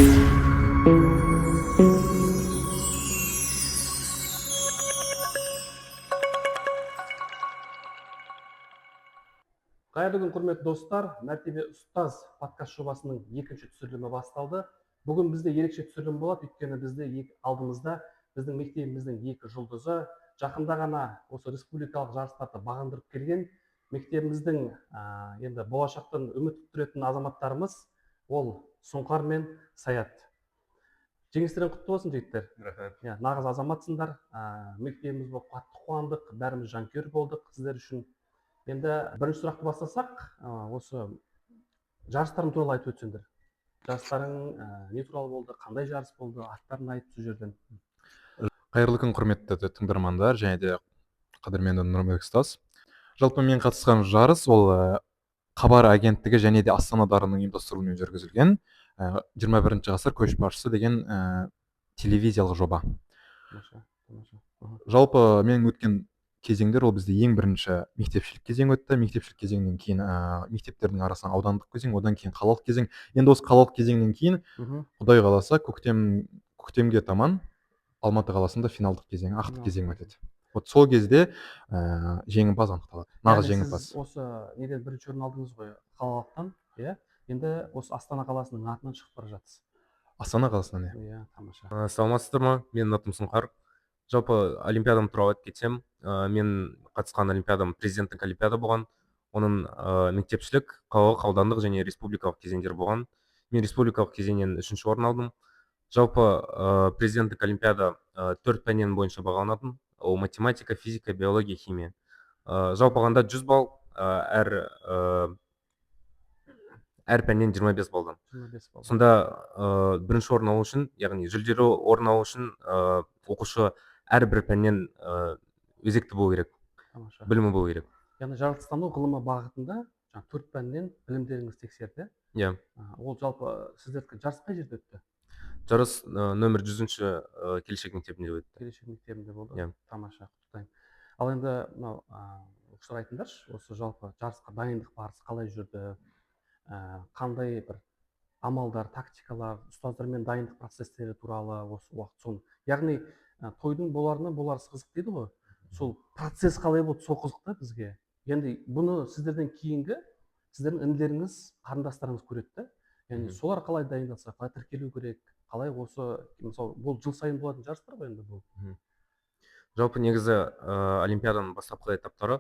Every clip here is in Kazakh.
Қайырлы күн, құрметті достар. Мәртебе ұстаз подкаст жобасының екінші түсірілімі басталды. Бүгін бізде ерекше түсірілім болады, өйткені бізде алдымызда біздің мектебіміздің екі жұлдызы, жақында ғана осы республикалық жарыстарды бағындырып келген мектебіміздің енді болашақтан үміт күттіретін азаматтарымыз, ол Сұңқар мен Саят. Жеңістерің құтты болсын, жігіттер. Рахмет. Нағыз азаматсыңдар. Мектебіміз болып қатты қуандық, бәріміз жанкүйер болдық сіздер үшін. Енді бірінші сұрақты бастасақ, осы жарыстарың туралы айтып өтсеңдер. Жарыстарың не туралы болды, қандай жарыс болды, аттарын айтып сол жерден. Қайырлы күн, құрметті тыңдармандар, және де қадірменді Нұрбек ұстаз. Жалпы мен қатысқан жарыс ол Хабар агенттігі және де Астана дарының ұйымдастыруымен жүргізілген 21 ғасыр көшбасшысы деген телевизиялық жоба. Жалпы мен өткен кезеңдер ол бізде ең бірінші мектепшілік кезең өтті. Мектепшілік кезеңнен кейін мектептердің арасынан аудандық кезең, одан кейін қалалық кезең. Енді осы қалалық кезеңнен кейін Құдай қаласа көктемге таман Алматы қаласында финалдық кезең, ақтық кезең өтеді. Вот сол кезде жеңімпаз анықталады. Нағыз жеңімпаз. Сіз осы неден бірінші орын алдыңыз ғой, қалалықтан, иә? Енді осы Астана қаласының атынан шығып бара жатсыз. Астана қаласынан, иә. Тамаша. Саламатсыздар ма? Менің атым Сұңқар. Жалпы олимпиадам туралы айтып кетсем, мен қатысқан олимпиадам президенттік олимпиада болған. Оның мектепшілік, қалалық, аудандық және республикалық кезеңдер болған. Мен республикалық кезеңнен 3-ші орын алдым. Жалпы президенттік олимпиада 4 пәннен бойынша бағаланатын. Ол математика, физика, биология, химия. Жалпы алғанда 100 балл, әр пәннен 25 балдан. Сонда бірінші орын алу үшін, яғни жүлделі орын алу үшін оқушы әрбір пәннен өзекті болу керек, білімі болу керек. Яғни жаратылыстану ғылымы бағытында 4 пәннен білімдеріңіз тексерді. Иә. Ол жалпы сіздердікі жарыс қай жерде өтті? Жарыс нөмір 100-ші келешек мектебінде өтті. Келешек мектебінде болды. Иә. Тамаша, құттықтаймын. Ал енді мынау айтыңдаршы, осы жалпы жарысқа дайындық барысы қалай жүрді? Қандай бір амалдар, тактикалар, ұстаздармен дайындық процестері туралы осы уақыт соң. Яғни тойдың боларынан боларсы қызық дейді ғой. Сол процесс қалай болды, сол қызық та бізге. Енді бұны сіздерден кейінгі сіздердің інілеріңіз, қарындастарыңыз көреді да. Яғни солар қалай дайындалса, қалай тіркелу керек, қалай осы, мысалы, бұл жыл сайын болатын жарыстар ғой енді бұл. Жалпы негізі олимпиаданың бастапқы этаптары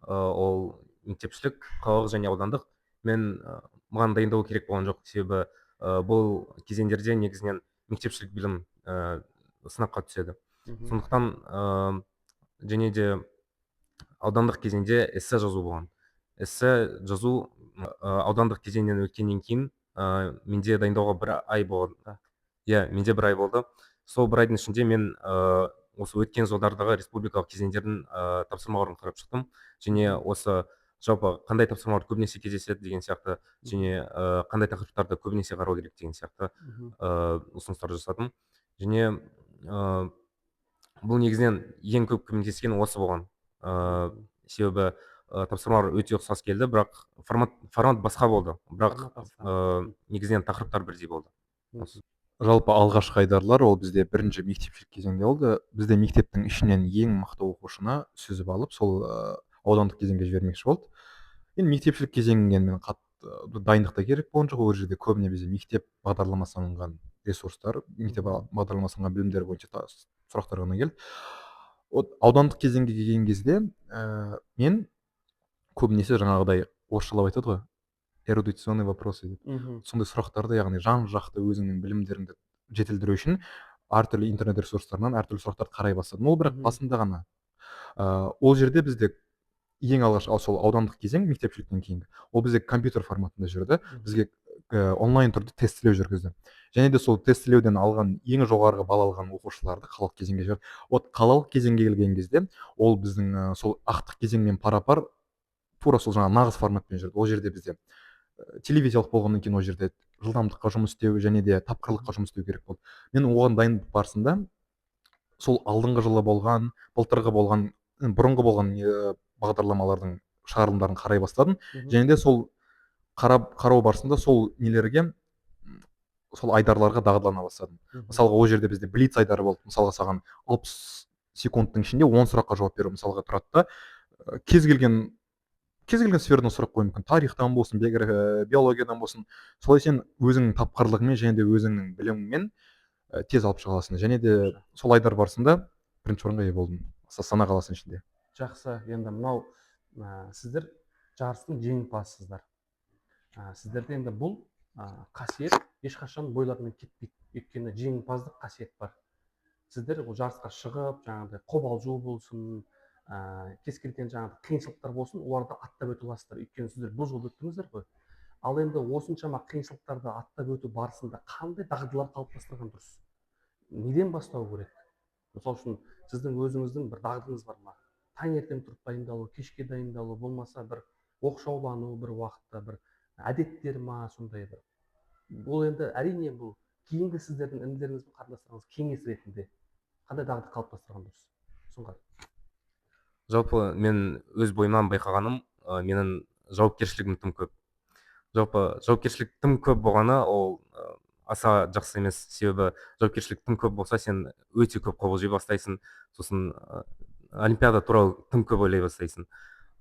ол мектепшілік, қалалық және аудандық. Маған дайындалу керек болған жоқ, себебі бұл кезеңдерде негізінен мектепшілік білім сынаққа түседі. Сондықтан және де аудандық кезеңде эссе жазу болған. Эссе жазу аудандық кезеңнен өткеннен кейін менде дайындауға 1 ай болды. Иә, менде 1 ай болды. Сол 1 айдың ішінде мен осы өткен жылдардағы республикалық кезеңдердің тапсырмаларын қарап шықтым. Және осы жалпы қандай тапсырмалар көбінесе кездеседі деген сияқты, және қандай тақырыптарды көбінесе қарау керек деген сияқты ұсыныстар жасадым. Және бұл негізінен ең көп көмектескен осы болған. Себебі тапсырмалар өте ұқсас келді, бірақ формат басқа болды. Бірақ негізінен тақырыптар бірдей болды. Жалпы алғашқы айдарлар ол бізде бірінші мектепшілік кезеңде болды. Бізде мектептің ішінен ең мықты оқушыны сүзіп алып, сол аудандық кезеңге жібермекші болды. Енді мектепшілік кезеңнен мен қатты дайындықта керек болған жоқ. Ол жерде көбіне бізде мектеп бағдарламасына алынған ресурстар, мектеп бағдарламасына алынған білімдер бойынша сұрақтар ғана келді. Аудандық кезеңге келген кезде мен көбінесе жаңағыдай орысшалап айтады ғой, эрудиционный вопросы деп. Сондай сұрақтарды, яғни жан жақты өзіңнің білімдеріңді жетілдіру үшін әртүрлі интернет ресурстарынан әртүрлі сұрақтарды қарай бастадым. Ол бірақ басында ғана. Ол жерде бізде ең алғаш сол аудандық кезең мектепшіліктен кейінгі. Ол бізде компьютер форматында жүрді. Бізге онлайн түрде тестілеу жүргізді. Және де сол тестілеуден алған ең жоғарғы балл алған оқушыларды қалалық кезеңге жіберді. Қалалық кезеңге келген кезде ол біздің сол ақтық кезеңмен пара-пар тура сол жаңа нағыз форматпен жүрді. Ол жерде бізде телевизиялық болғаннан кейін ол жерде жылдамдыққа жұмыс істеу және де тапқырлыққа жұмыс істеу керек болды. Мен оған дайындық барысында сол алдыңғы жылы болған, былтырғы болған, бұрынғы болған бағдарламалардың шығарылымдарын қарай бастадым. Және де сол қарау барысында сол нелерге, сол айдарларға дағдылана бастадым. Мысалға ол жерде бізде блиц айдары болды. Мысалға саған 60 секундтың ішінде 10 сұраққа жауап беру мысалға тұрады да, кез келген сферадан сұрақ қоюы мүмкін, тарихтан болсын, биологиядан болсын. Солай сен өзіңнің тапқырлығыңмен және де өзіңнің біліміңмен тез алып шыға аласың. Және де сол айдар барысында бірінші орынға ие болдым Астана қаласының ішінде. Жақсы, енді мынау сіздер жарыстың жеңімпазсыздар. Сіздерде енді бұл қасиет ешқашан бойларынан кетпейді. Өйткені жеңімпаздық қасиет бар. Сіздер ол жарысқа шығып, жаңағыдай қобалжу болсын, кез келген жаңағы қиыншылықтар болсын, оларды аттап өте аласыздар. Өйткені сіздер бұл жолды өттіңіздер ғой. Ал енді осыншама қиыншылықтарды аттап өту барысында қандай дағдылар қалыптастырған дұрыс? Неден бастау керек? Мысалы үшін сіздің өзіңіздің бір дағдыңыз бар ма? Таңертең тұрып дайындалу, кешке дайындалу, болмаса бір оқшаулану бір уақытта, бір әдеттер ма, сондай бір. Бұл енді әрине бұл кейінгі сіздердің інілеріңіз бен қарындастарыңыз кеңес ретінде қандай дағды қалыптастырған дұрыс? Сұңғат. Жалпы мен өз бойымнан байқағаным, менің жауапкершілігім тым көп. Жалпы жауапкершілік тым көп болғаны ол аса жақсы емес. Себебі жауапкершілік тым көп болса, сен өте көп қобалжи бастайсың, сосын олимпиада туралы тым көп ойлай бастайсың.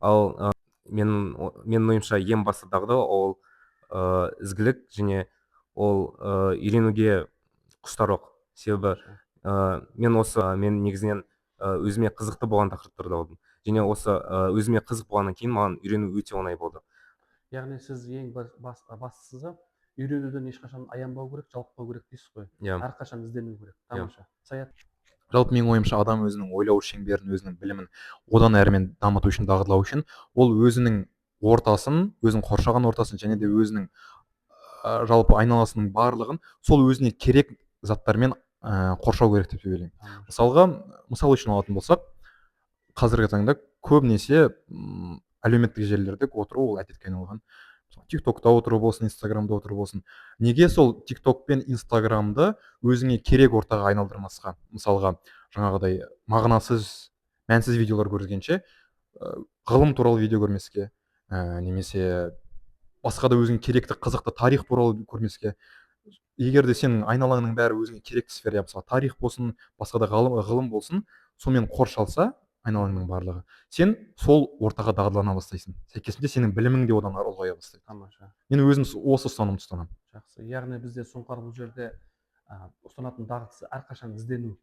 Ал менің ойымша ең басты дағды ол ізгілік және ол үйренуге құштарлық. Себебі мен негізінен өзіме қызықты болған тақырыптарды алдым. Және осы өзіме қызық болғаннан кейін маған үйрену өте оңай болды. Яғни сіз ең бастысы үйренуден ешқашан аянбау керек, жалықпау керек дейсіз ғой. Әрқашан іздену керек. Тамаша. Саят. Жалпы менің ойымша адам өзінің ойлау шеңберін, өзінің білімін одан әрмен дамыту үшін, дағдылау үшін, ол өзінің ортасын, өзінің қоршаған ортасын және де өзінің жалпы айналасының барлығын сол өзіне керек заттармен қоршау керек деп ойлаймын. Мысалға, мысал үшін алатын болсақ, қазіргі таңда көбінесе әлеуметтік желілерде отыру ол әдетке айналған. TikTokта отыру болсын, Instagramда отыру болсын. Неге сол TikTok пен Instagramды өзіңе керек ортаға айналдырмасқа? Мысалға, жаңағыдай мағынасыз, мәнсіз видеолар көргенше, ғылым туралы видео көрмеске, немесе басқа да өзіңе керекті қызықты тарих туралы көрмеске. Егер де сенің айналаңның бәрі өзіңе керекті сфера, мысалы тарих болсын, басқа да ғылым болсын, сонымен қоршалса айналаңның барлығы, сен сол ортаға дағдылана бастайсың. Сәйкесінше сенің білімің де одан ұлғая бастайды. Тамаша. Мен өзім осы ұстанымды ұстанамын. Жақсы. Яғни бізде Сұңқар бұл жерде ұстанатын дағдысы әрқашан іздену,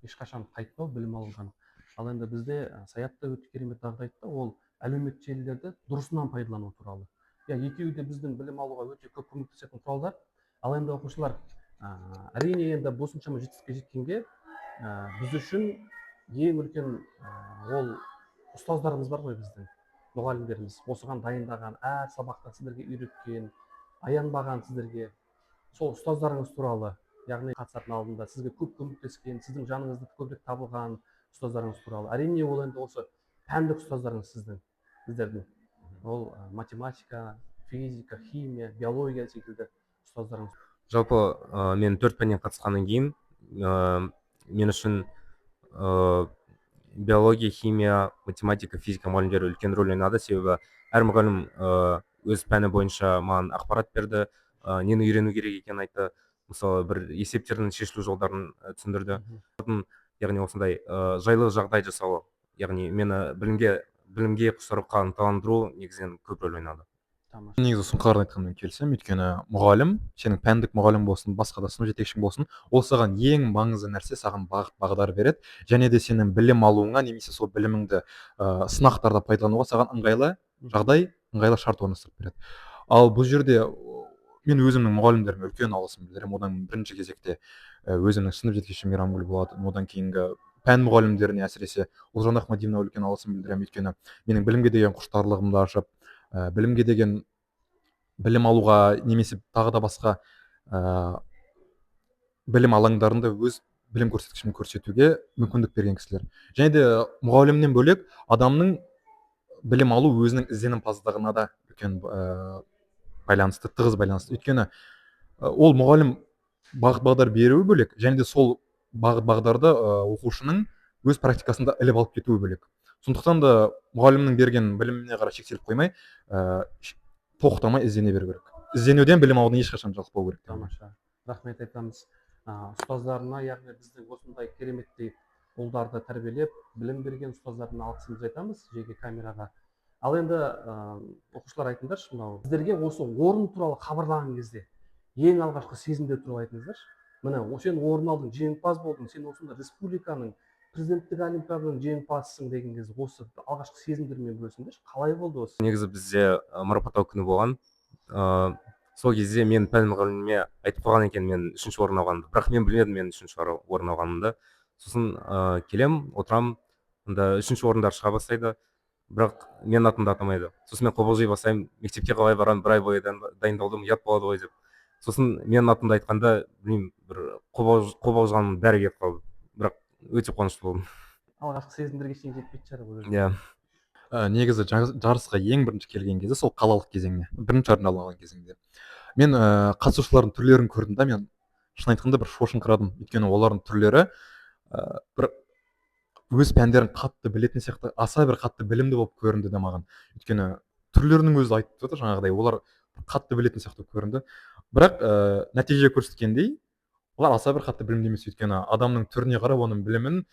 ешқашан қайтпау, білім алудан. Ал енді бізде Саятта өте керемет дағды айтты, ол әлеуметтік желілерді дұрысынан пайдалану туралы. Екеуі де біздің білім алуға өте көп көмектесетін құралдар. Ал енді оқушылар, әрине енді осыншама жетістікке жеткенге біз үшін ең үлкен ол ұстаздарымыз бар ғой біздің, мұғалімдеріміз. Осыған дайындаған, әр сабақта сіздерге үйреткен, аянбаған сіздерге сол ұстаздарыңыз туралы, яғни қатысатын алдында сізге көп көмектескен, сіздің жаныңызды көбірек табылған ұстаздарыңыз туралы. Әрине ол енді осы пәндік ұстаздарыңыз сіздердің. Ол математика, физика, химия, биология секілді ұстаздарыңыз. Жалпы мен 4 пәннен қатысқаннан кейін мен үшін биология, химия, математика, физика мұғалімдері үлкен рөл ойнады. Себебі әр мұғалім өз пәні бойынша маған ақпарат берді, нені үйрену керек екенін айтты. Мысалы, бір есептердің шешілу жолдарын түсіндірді. Яғни осындай жайлы жағдай жасауы, яғни мені білімге құштарлыққа ынталандыру негізінен көп рөл ойнады. Негізі Сұңқардың айтқанымен келісемін, өйткені мұғалім, сенің пәндік мұғалім болсын, басқа да сынып жетекшің болсын, ол саған ең маңызды нәрсе, саған бағыт бағдар береді, және де сенің білім алуыңа немесе сол біліміңді сынақтарда пайдалануға саған ыңғайлы жағдай, ыңғайлы шарт орнастырып береді. Ал бұл жерде мен өзімнің мұғалімдеріме үлкен алғысым білдіремін. Одан бірінші кезекте өзімнің сынып жетекшім Мейрамгүл болады. Одан кейінгі пән мұғалімдеріне, әсіресе Олжан Ахмадиевна үлкен алғысым білдіремін, өйткені менің білімге деген құштарлығымды ашып, білімге деген білім алуға немесе тағы да басқа білім алаңдарында өз білім көрсеткішін көрсетуге мүмкіндік берген кісілер. Және де мұғалімнен бөлек адамның білім алу өзінің ізденімпаздығына да үлкен байланысты, тығыз байланысты. Өйткені ол мұғалім бағыт бағдар беруі бөлек, және де сол бағыт бағдарды оқушының өз практикасында іліп алып кетуі бөлек. Сондықтан да мұғалімнің берген біліміне қарай шектеліп қоймай, тоқтамай іздене беру керек. ізденуден білім алудан ешқашан жалықпау керек деп ойлаймын. тамаша, рахмет айтамыз ұстаздарына, яғни біздің осындай кереметтей ұлдарды тәрбиелеп білім берген ұстаздарына алғысымызды айтамыз жеке камераға. Ал енді оқушылар айтыңдаршы, мынау сіздерге осы орын туралы хабарлаған кезде ең алғашқы сезімдер туралы айтыңыздаршы. Міне сен орын алдың, жеңімпаз болдың, сен осында республиканың президенттік олимпиаданың жеңімпазысың деген кезде осы алғашқы сезімдермен бөлісіңдерші. Қалай болды осы? Негізі бізде марапаттау күні болған. Сол кезде мен пән мұғаліміме айтып қойған екен мен 3-ші орын алғанымды, бірақ мен білмедім мен 3-ші орын алғанымды. Сосын келем, отырам, онда 3-ші орындар шыға бастайды, бірақ менің атымды атамайды. Сосын мен қобалжи бастаймын, мектепке қалай барамын, бір ай бойы дайындалдым, ұят болады ғой деп. Сосын менің атымды айтқанда, білмеймін, бір қобалжығаным бәрі кетіп қалды, бірақ өте қуанышты болдым. Алғашқы сезімдерге шейін жетпейтін шығар бұл. Иә. Негізі жарысқа ең бірінші келген кезде сол қалалық кезеңде, бірінші орын алған кезеңде мен қатысушылардың түрлерін көрдім да, мен шын айтқанда бір шошыңқырадым, өйткені олардың түрлері бір өз пәндерін қатты білетін сияқты, аса бір қатты білімді болып көрінді де маған. Өйткені түрлерінің өзі айтып отыр жаңағыдай, олар қатты білетін сияқты көрінді, бірақ нәтиже көрсеткендей олар аса бір қатты білімді емес. Өйткені адамның түріне қарап оның білімін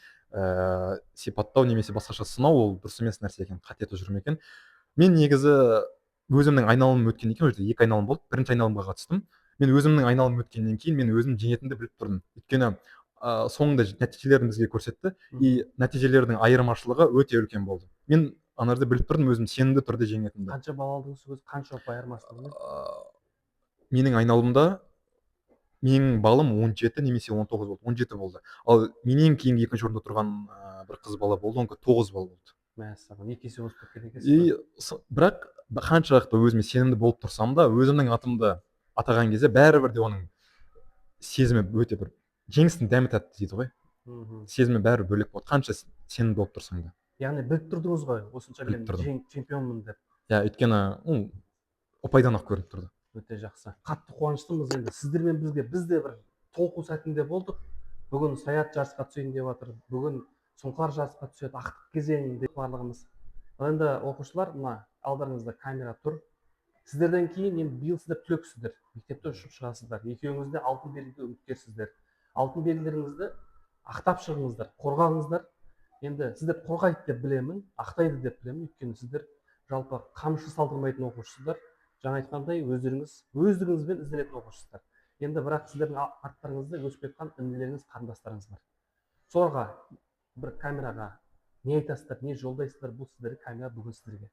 сипаттау немесе басқаша сынау ол дұрыс емес нәрсе екен, қате тұжырым екен. Мен негізі өзімнің айналымым өткен екен, өзі 2 айналым болды. Бірінші айналымға қатыстым. Мен өзімнің айналымым өткеннен кейін мен өзім жеңетінімді біліп тұрдым. Өйткені соңында нәтижелерін бізге көрсетті, и нәтижелердің айырмашылығы өте үлкен болды. Мен ана жерде біліп тұрдым өзім сенімді түрде жеңетінімді. Қанша балл алдыңыз өзі, қанша ұпай айырмашылығы? Менің айналымда менің балым 17 немесе 19 болды, 17 болды. Ал менен кейін екінші орында тұрған бір қыз бала болды, онда 9 балл болды. Мәссаған, 2 есе өсіп кеткен екенсіз. И бірақ қаншалықты өзіме сенімді болып тұрсам да, өзімнің атымды атаған кезде бәрібір де оның сезімі өте бір жеңістің дәмі тәтті дейді ғой. Сезімі бәрі бөлек болады, қанша сенімді болып тұрсаң да. Яғни біліп тұрдыңыз ғой, осынша мен чемпионмын деп. Иә, өйткені ұпайдан ақ көрініп тұрды. Өте жақсы. Қатты қуаныштымыз енді. Сіздермен біз де бір толқу сәтінде болдық. Бүгін Саят жарысқа түсейін деп жатыр. Бүгін Сұңқар жарысқа түседі, ақтық кезең деп барлығымыз. Енді оқушылар, мына алдарыңызда камера тұр. Сіздерден кейін енді биыл сіздер түлексіздер. Мектепте ұшып шығасыздар. Екеуіңіз де алтын белгіге үміткерсіздер. Алтын белгілеріңізді ақтап шығыңыздар, қорғаңыздар. Енді сіздер қорғайды деп білемін, ақтайды деп білемін. Өйткені сіздер жалпы қамшы салдырмайтын оқушысыздар. Жаңа айтқандай өздігіңізбен ізденетін оқушысыздар. Енді бірақ сіздердің арттарыңызда өсіп жатқан інілеріңіз, қарындастарыңыз бар. Соларға бір камераға не айтасыздар, не жолдайсыздар, бұл сіздерге камера бүгін сіздерге?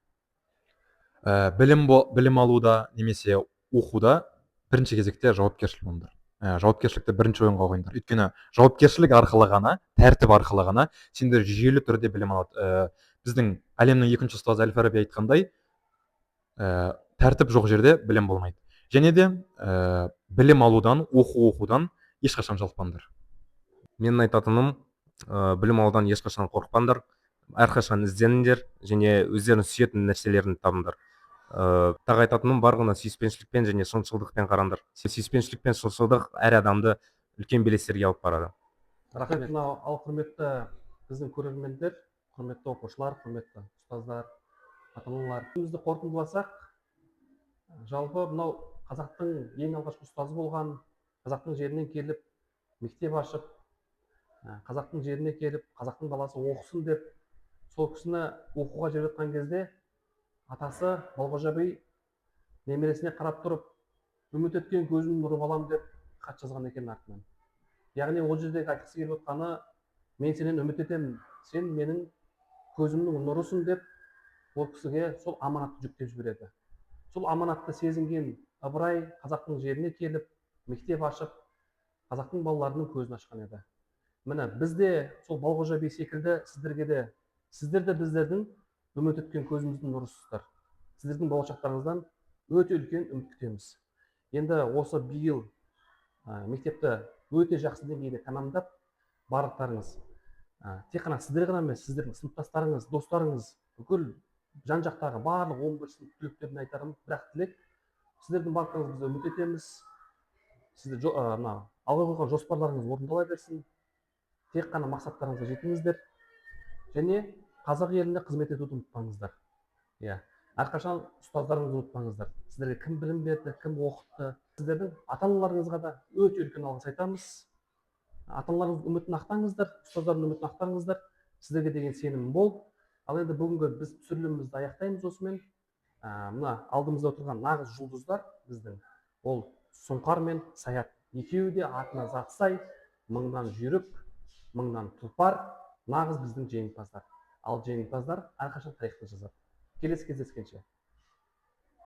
Білім алуда немесе оқуда бірінші кезекте жауапкершілік болыңдар. Жауапкершілікті бірінші орынға қойыңдар. Өйткені жауапкершілік арқылы ғана, тәртіп арқылы ғана сендер жүйелі түрде білім алады. Біздің әлемнің екінші ұстазы Әл-Фараби айтқандай, тәртіп жоқ жерде білім болмайды. Және де білім алудан, оқудан ешқашан жалықпаңдар. Менің айтатыным, білім алудан ешқашан қорықпаңдар, әрқашан ізденіңдер және өздеріңіз сүйетін нәрселерін табыңдар. Тағы айтатыным, барлығына сүйіспеншілікпен және шыншылдықпен қараңдар. Сүйіспеншілік пен шыншылдық әр адамды үлкен белестерге алып барады. Рахмет. Ал құрметті біздің көрермендер, құрметті оқушылар, құрметті ұстаздар, ата-аналар, өзімізді қорытындыласақ, жалпы мынау қазақтың ең алғашқы ұстазы болған, қазақтың жерінен келіп мектеп ашып, қазақтың жеріне келіп, қазақтың баласы оқысын деп, сол кісіні оқуға жіберіп жатқан кезде атасы Балғожа би немересіне қарап тұрып, үміт еткен көзімнің нұры балам деп хат жазған екен артынан. Яғни ол жердегі айтқысы келіп отқаны, мен сенен үміт етемін, сен менің көзімнің нұрысың деп, ол кісіге сол аманатты жүктеп жібереді. Сол аманатты сезінген Ыбырай қазақтың жеріне келіп, мектеп ашып, қазақтың балаларының көзін ашқан еді. Міне бізде сол Балғожа би секілді сіздер де біздердің үміт еткен көзіміздің нұрысыздар. Сіздердің болашақтарыңыздан өте үлкен үміт күтеміз. Енді осы биыл мектепті өте жақсы деңгейде тәмамдап, барлықтарыңыз тек қана сіздер ғана емес, сіздердің сыныптастарыңыз, достарыңыз, бүкіл жан жақтағы барлық 11 сынып түлектеріне айтарым бірақ тілек, сіздердің барлықтарыңызды үміт етеміз. Сіздер алға қойған жоспарларыңыз орындала берсін. Тек қана мақсаттарыңызға жетіңіздер және қазақ еліне қызмет етуді ұмытпаңыздар. әрқашан ұстаздарыңызды ұмытпаңыздар. Сіздерге кім білім берді, кім оқытты. Сіздердің ата аналарыңызға да өте үлкен алғыс айтамыз. Ата аналарыңыздың үмітін ақтаңыздар, ұстаздардың үмітін ақтаңыздар. Сіздерге деген сенім мол. Ал енді бүгінгі біз түсірілімімізді аяқтаймыз осымен. Мына алдымызда отырған нағыз жұлдыздар біздің ол Сұңқар мен Саят. Екеуі де атына заты сай, мыңнан жүйрік, мыңнан тұлпар, нағыз біздің жеңімпаздар. Ал жеңімпаздар әрқашан тарихты жазады. Келесі кездескенше.